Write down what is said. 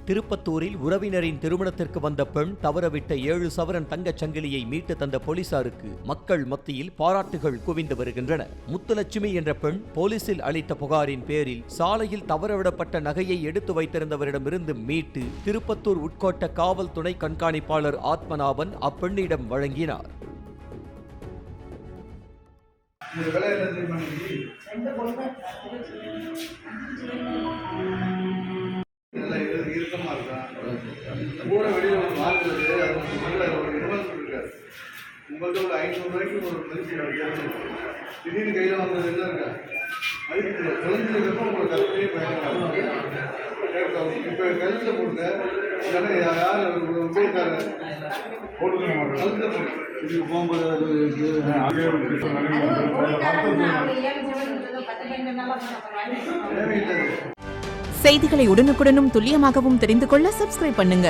திருப்பத்தூரில் உறவினரின் திருமணத்திற்கு வந்த பெண் தவறவிட்ட 7 சவரன் தங்கச் சங்கிலியை மீட்டு தந்த போலீசாருக்கு மக்கள் மத்தியில் பாராட்டுகள் குவிந்து வருகின்றன. முத்துலட்சுமி என்ற பெண் போலீசில் அளித்த புகாரின் பேரில் சாலையில் தவறவிடப்பட்ட நகையை எடுத்து வைத்திருந்தவரிடமிருந்து மீட்டு திருப்பத்தூர் உட்கோட்ட காவல் துணை கண்காணிப்பாளர் ஆத்மநாபன் அப்பெண்ணிடம் வழங்கினார். கூட வெளியில் ஒரு மார்க் இருக்குது, அது ஒரு இன்வெஸ்ட்மெண்ட் இருக்காது. உங்கள்கிட்ட ஒரு 500 ரூபாய்க்கு ஒரு மதிப்பு திடீர்னு கையில் வந்தது என்ன இருக்கா அதுக்கு தொலைஞ்சதுக்கப்புறம் உங்களுக்கு கற்பனையே பயன்படாது. இப்போ கழுத்தில் போட்டு இல்லைன்னா யார் உங்களுக்கார கழுத்தில் போட்டு இதுக்கு போகும்போது செய்திகளை உடனுக்குடனும் துல்லியமாகவும் தெரிந்து கொள்ள சப்ஸ்கிரைப் பண்ணுங்க.